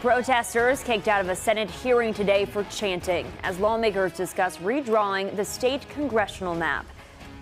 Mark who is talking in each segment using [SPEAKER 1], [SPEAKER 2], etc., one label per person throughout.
[SPEAKER 1] Protesters kicked out of a Senate hearing today for chanting as lawmakers discuss redrawing the state congressional map.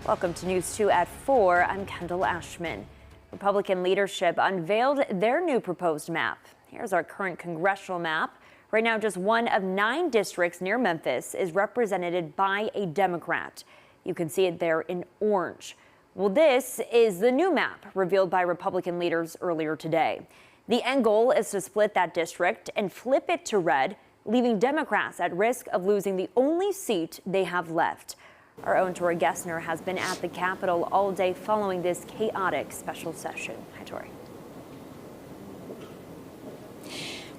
[SPEAKER 1] Welcome to News 2 at 4. I'm Kendall Ashman. Republican leadership unveiled their new proposed map. Here's our current congressional map. Right now, just one of 9 districts near Memphis is represented by a Democrat. You can see it there in orange. Well, this is the new map revealed by Republican leaders earlier today. The end goal is to split that district and flip it to red, leaving Democrats at risk of losing the only seat they have left. Our own Tori Gessner has been at the Capitol all day following this chaotic special session. Hi, Tori.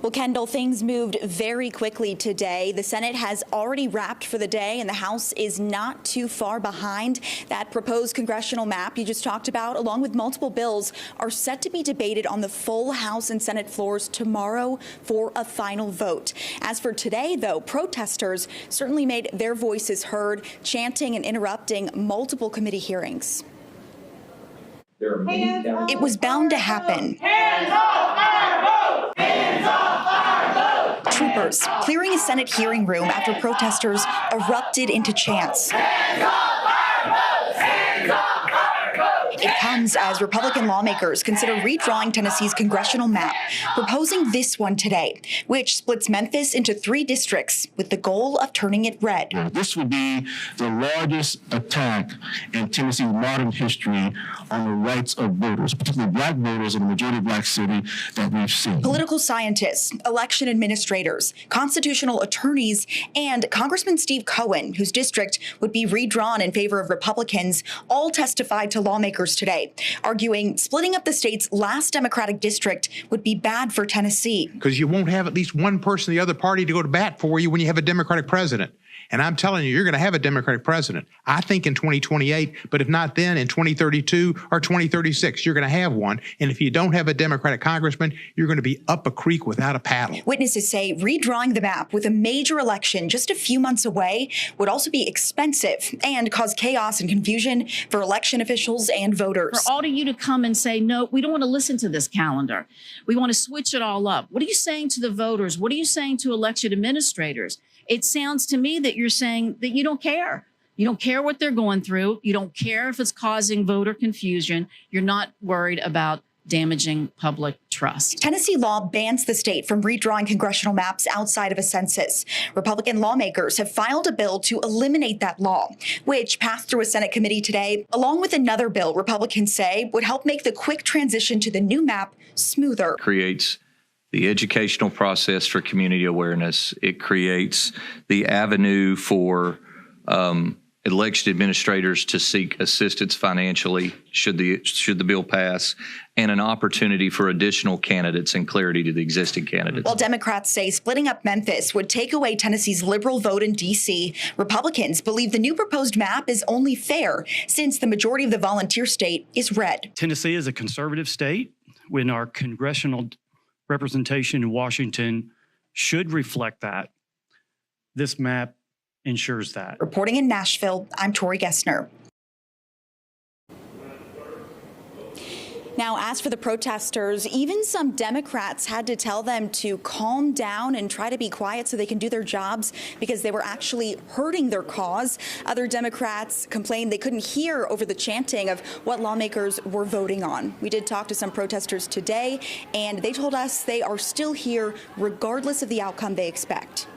[SPEAKER 2] Well, Kendall, things moved very quickly today. The Senate has already wrapped for the day, and the House is not too far behind. That proposed congressional map you just talked about, along with multiple bills, are set to be debated on the full House and Senate floors tomorrow for a final vote. As for today, though, protesters certainly made their voices heard, chanting and interrupting multiple committee hearings. It was bound to happen.
[SPEAKER 3] Hands off our vote! Hands off our vote!
[SPEAKER 2] Troopers clearing a Senate hearing room after protesters erupted into chants.
[SPEAKER 3] Hands off our vote! Hands off our vote!
[SPEAKER 2] It comes as Republican lawmakers consider redrawing Tennessee's congressional map, proposing this one today, which splits Memphis into 3 districts with the goal of turning it red.
[SPEAKER 4] This would be the largest attack in Tennessee's modern history on the rights of voters, particularly black voters in a majority black city that we've seen.
[SPEAKER 2] Political scientists, election administrators, constitutional attorneys, and Congressman Steve Cohen, whose district would be redrawn in favor of Republicans, all testified to lawmakers today, arguing splitting up the state's last Democratic district would be bad for Tennessee.
[SPEAKER 5] Because you won't have at least one person in the other party to go to bat for you when you have a Democratic president. And I'm telling you, you're going to have a Democratic president, I think in 2028, but if not then, in 2032 or 2036, you're going to have one. And if you don't have a Democratic congressman, you're going to be up a creek without a paddle.
[SPEAKER 2] Witnesses say redrawing the map with a major election just a few months away would also be expensive and cause chaos and confusion for election officials and voters.
[SPEAKER 6] For all of you to come and say, no, we don't want to listen to this calendar. We want to switch it all up. What are you saying to the voters? What are you saying to election administrators? It sounds to me that you're saying that you don't care. You don't care what they're going through. You don't care if it's causing voter confusion. You're not worried about damaging public trust.
[SPEAKER 2] Tennessee law bans the state from redrawing congressional maps outside of a census. Republican lawmakers have filed a bill to eliminate that law, which passed through a Senate committee today, along with another bill Republicans say would help make the quick transition to the new map smoother.
[SPEAKER 7] Creates the educational process for community awareness. It creates the avenue for election administrators to seek assistance financially should the bill pass, and an opportunity for additional candidates and clarity to the existing candidates.
[SPEAKER 2] While Democrats say splitting up Memphis would take away Tennessee's liberal vote in D.C., Republicans believe the new proposed map is only fair since the majority of the volunteer state is red.
[SPEAKER 8] Tennessee is a conservative state when our congressional representation in Washington should reflect that. This map ensures that.
[SPEAKER 2] Reporting in Nashville, I'm Tori Gessner. Now, as for the protesters, even some Democrats had to tell them to calm down and try to be quiet so they can do their jobs because they were actually hurting their cause. Other Democrats complained they couldn't hear over the chanting of what lawmakers were voting on. We did talk to some protesters today, and they told us they are still here regardless of the outcome they expect.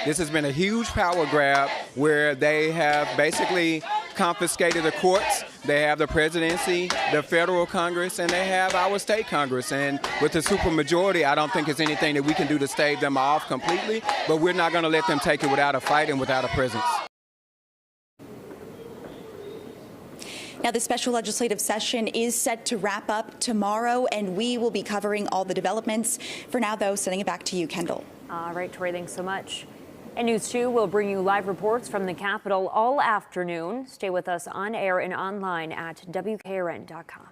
[SPEAKER 9] This has been a huge power grab where they have basically confiscated the courts. They have the presidency, the federal Congress, and they have our state Congress. And with the supermajority, I don't think it's anything that we can do to stave them off completely, but we're not going to let them take it without a fight and without a presence.
[SPEAKER 2] Now, the special legislative session is set to wrap up tomorrow, and we will be covering all the developments. For now, though, sending it back to you, Kendall.
[SPEAKER 1] All right, Tori, thanks so much. And News 2 will bring you live reports from the Capitol all afternoon. Stay with us on air and online at WKRN.com.